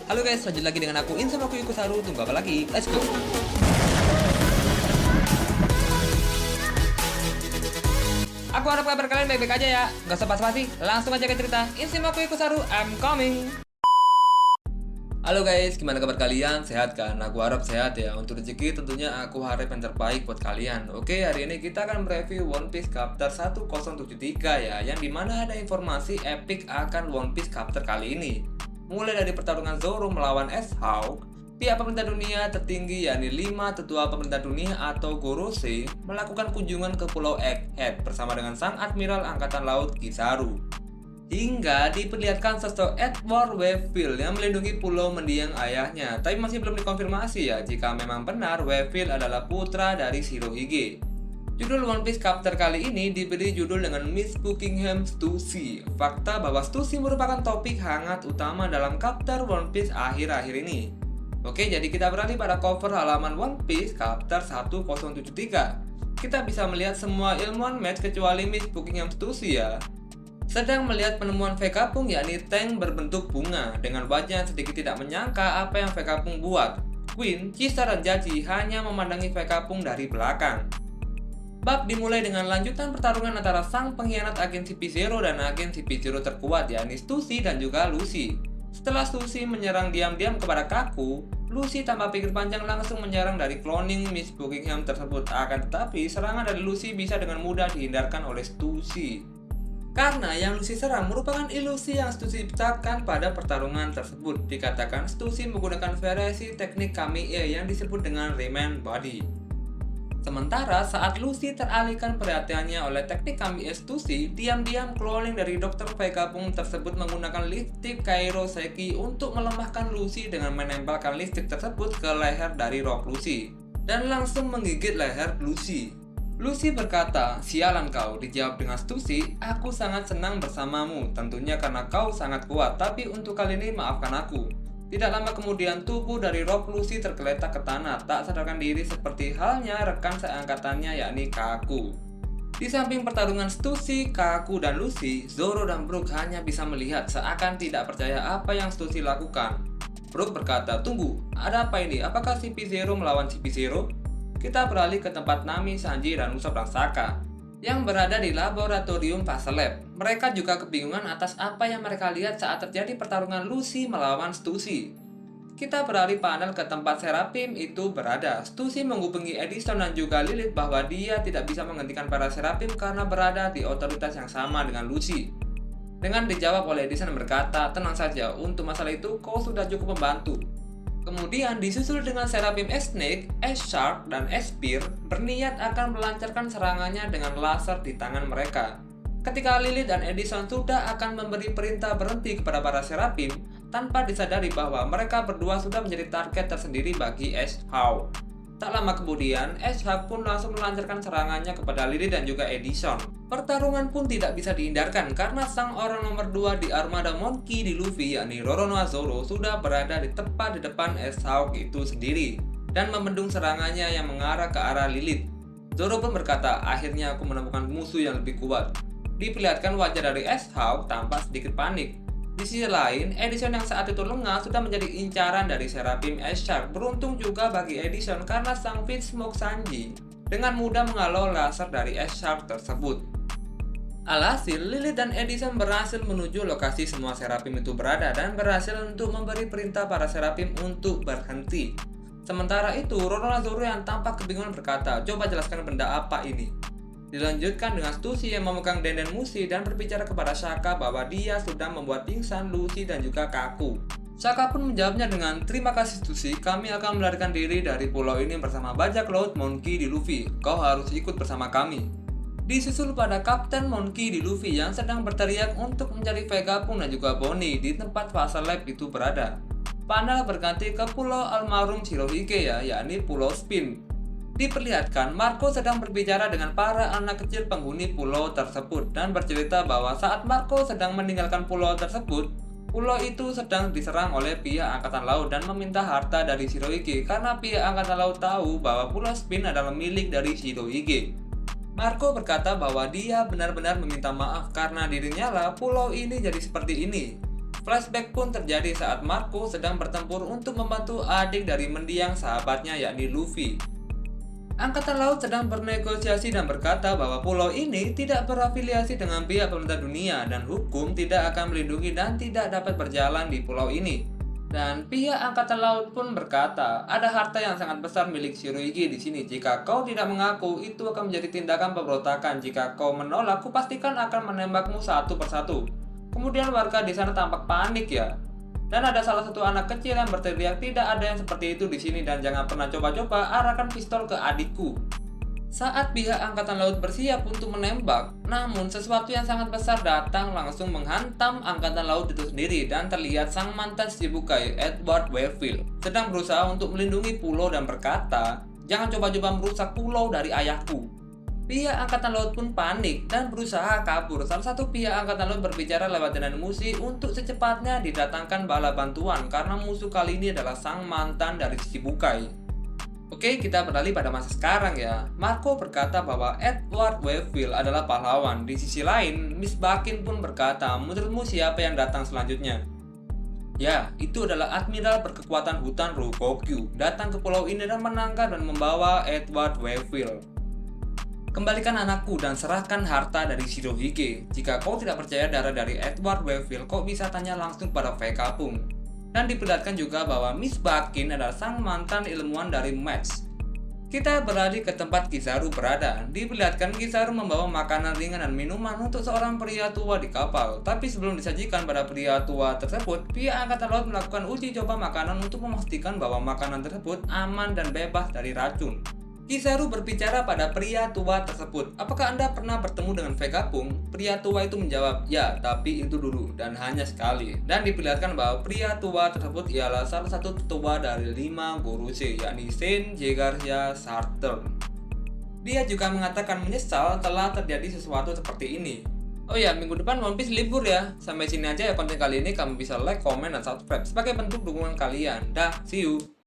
Halo guys, lanjut lagi dengan aku Insama Ikusaru. Tunggu apa lagi? Let's go! Aku harap kabar kalian baik-baik aja ya. Gak usah basa-basi, langsung aja ke cerita Insama Ikusaru, I'm coming! Halo guys, gimana kabar kalian? Sehat kan? Aku harap sehat ya. Untuk rezeki tentunya aku harap yang terbaik buat kalian. Oke, hari ini kita akan mereview One Piece Chapter 1073 ya, yang dimana ada informasi epic akan One Piece Chapter kali ini. Mulai dari pertarungan Zoro melawan S-Hawk, pihak pemerintah dunia tertinggi yakni 5 tetua pemerintah dunia atau Gorosei melakukan kunjungan ke Pulau Egghead bersama dengan Sang Admiral Angkatan Laut Kizaru. Hingga diperlihatkan sosok Edward Waffle yang melindungi pulau mendiang ayahnya. Tapi masih belum dikonfirmasi ya jika memang benar Waffle adalah putra dari Shirohige. Judul One Piece Chapter kali ini diberi judul dengan Miss Buckingham Stussy. Fakta bahwa Stussy merupakan topik hangat utama dalam chapter One Piece akhir-akhir ini. Oke, jadi kita beralih pada cover halaman One Piece Chapter 1073. Kita bisa melihat semua ilmuwan match kecuali Miss Buckingham Stussy ya. Sedang melihat penemuan Vegapunk yakni tank berbentuk bunga dengan wajah yang sedikit tidak menyangka apa yang Vegapunk buat. Queen, Chisa, dan Jaji hanya memandangi Vegapunk dari belakang. Bab dimulai dengan lanjutan pertarungan antara sang pengkhianat agen CP0 dan agen CP0 terkuat yakni Stussy dan juga Lucy. Setelah Stussy menyerang diam-diam kepada Kaku, Lucy tanpa pikir panjang langsung menyerang dari cloning Miss Buckingham tersebut. Akan tetapi serangan dari Lucy bisa dengan mudah dihindarkan oleh Stussy. Karena yang Lucy serang merupakan ilusi yang Stussy pecahkan pada pertarungan tersebut. Dikatakan Stussy menggunakan variasi teknik Kami-e yang disebut dengan Remand Body. Sementara saat Lucy teralihkan perhatiannya oleh teknik Kami-e Stussy, diam-diam cloning dari Dr. Vegapunk tersebut menggunakan listrik Kairoseki untuk melemahkan Lucy dengan menempelkan listrik tersebut ke leher dari rok Lucy dan langsung menggigit leher Lucy. Lucy berkata, "Sialan kau," dijawab dengan Stussy, "Aku sangat senang bersamamu, tentunya karena kau sangat kuat, tapi untuk kali ini maafkan aku." Tidak lama kemudian tubuh dari rok Lucy tergeletak ke tanah, tak sadarkan diri seperti halnya rekan seangkatannya yakni Kaku. Di samping pertarungan Stussy, Kaku, dan Lucy, Zoro dan Brook hanya bisa melihat seakan tidak percaya apa yang Stussy lakukan. Brook berkata, "Tunggu, ada apa ini? Apakah CP0 melawan CP0? Kita beralih ke tempat Nami, Sanji, dan Usopp dan Sokka yang berada di laboratorium Fase Lab. Mereka juga kebingungan atas apa yang mereka lihat saat terjadi pertarungan Lucy melawan Stussy. Kita beralih panel ke tempat Seraphim itu berada. Stussy menghubungi Edison dan juga Lilith bahwa dia tidak bisa menghentikan para Seraphim karena berada di otoritas yang sama dengan Lucy. Dengan dijawab oleh Edison berkata, "Tenang saja, untuk masalah itu kau sudah cukup membantu." Kemudian disusul dengan Seraphim S-Snake, S-Shark, dan S-Spear berniat akan melancarkan serangannya dengan laser di tangan mereka. Ketika Lilith dan Edison sudah akan memberi perintah berhenti kepada para Seraphim, tanpa disadari bahwa mereka berdua sudah menjadi target tersendiri bagi S-Hawk. Tak lama kemudian, S-Hawk pun langsung melancarkan serangannya kepada Lilith dan juga Edison. Pertarungan pun tidak bisa dihindarkan karena sang orang nomor 2 di armada Monkey di Luffy yakni Roronoa Zoro sudah berada di tepat di depan S-Hawk itu sendiri dan membendung serangannya yang mengarah ke arah Lilith. Zoro pun berkata, "Akhirnya aku menemukan musuh yang lebih kuat." Diperlihatkan wajah dari S-Hawk tampak sedikit panik. Di sisi lain, Edison yang saat itu lengah sudah menjadi incaran dari Seraphim S-Shark. Beruntung juga bagi Edison karena sang Finsmoke Sanji dengan mudah menghalau laser dari S-Shark tersebut. Alhasil, Lilith dan Edison berhasil menuju lokasi semua Seraphim itu berada dan berhasil untuk memberi perintah para Seraphim untuk berhenti. Sementara itu, Roronoa Zoro yang tampak kebingungan berkata, "Coba jelaskan benda apa ini?" Dilanjutkan dengan Stussy yang memegang denden musi dan berbicara kepada Sokka bahwa dia sudah membuat pingsan Lucy dan juga Kaku. Sokka pun menjawabnya dengan, "Terima kasih Stussy, kami akan melarikan diri dari pulau ini bersama bajak laut Monkey di Luffy. Kau harus ikut bersama kami." Disusul pada Kapten Monkey di Luffy yang sedang berteriak untuk mencari Vegapunk dan juga Bonnie di tempat Fase Lab itu berada. Panel berganti ke pulau almarhum Shirohige ya, yakni Pulau Spin. Diperlihatkan Marco sedang berbicara dengan para anak kecil penghuni pulau tersebut dan bercerita bahwa saat Marco sedang meninggalkan pulau tersebut, pulau itu sedang diserang oleh pihak Angkatan Laut dan meminta harta dari Shirohige karena pihak Angkatan Laut tahu bahwa Pulau Spin adalah milik dari Shirohige. Marco berkata bahwa dia benar-benar meminta maaf karena dirinya lah pulau ini jadi seperti ini. Flashback pun terjadi saat Marco sedang bertempur untuk membantu adik dari mendiang sahabatnya yakni Luffy. Angkatan Laut sedang bernegosiasi dan berkata bahwa pulau ini tidak berafiliasi dengan pihak pemerintah dunia dan hukum tidak akan melindungi dan tidak dapat berjalan di pulau ini. Dan pihak Angkatan Laut pun berkata, ada harta yang sangat besar milik Shirohige di sini. Jika kau tidak mengaku, itu akan menjadi tindakan pemberontakan. Jika kau menolak, kupastikan akan menembakmu satu persatu. Kemudian warga di sana tampak panik ya. Dan ada salah satu anak kecil yang berteriak, tidak ada yang seperti itu di sini dan jangan pernah coba-coba arahkan pistol ke adikku. Saat pihak Angkatan Laut bersiap untuk menembak, namun sesuatu yang sangat besar datang langsung menghantam Angkatan Laut itu sendiri dan terlihat sang mantan Shichibukai, Edward Wakefield, sedang berusaha untuk melindungi pulau dan berkata, jangan coba-coba merusak pulau dari ayahku. Pihak Angkatan Laut pun panik dan berusaha kabur. Salah satu pihak Angkatan Laut berbicara lewat tenan musi untuk secepatnya didatangkan bala bantuan karena musuh kali ini adalah sang mantan dari Shichibukai. Oke, kita beralih pada masa sekarang ya. Marco berkata bahwa Edward Wakefield adalah pahlawan. Di sisi lain, Miss Bakin pun berkata, menurutmu siapa yang datang selanjutnya? Ya, itu adalah Admiral berkekuatan hutan Rokokyu datang ke pulau ini dan menangkap dan membawa Edward Wakefield. Kembalikan anakku dan serahkan harta dari Shirohige. Jika kau tidak percaya darah dari Edward Wakefield, kau bisa tanya langsung pada Vegapunk. Dan diperlihatkan juga bahwa Miss Bakin adalah sang mantan ilmuwan dari Match. Kita beralih ke tempat Kizaru berada. Diperlihatkan Kizaru membawa makanan ringan dan minuman untuk seorang pria tua di kapal. Tapi sebelum disajikan pada pria tua tersebut, pihak Angkatan Laut melakukan uji coba makanan untuk memastikan bahwa makanan tersebut aman dan bebas dari racun. Kizaru berbicara pada pria tua tersebut, apakah Anda pernah bertemu dengan Vegapunk? Pria tua itu menjawab, ya, tapi itu dulu dan hanya sekali. Dan diperlihatkan bahwa pria tua tersebut ialah salah satu tetua dari 5 Gorosei, yakni Saint Jegarya Sartre. Dia juga mengatakan menyesal telah terjadi sesuatu seperti ini. Oh ya, minggu depan One Piece libur ya. Sampai sini aja ya konten kali ini, kamu bisa like, komen, dan subscribe sebagai bentuk dukungan kalian. Dah, see you!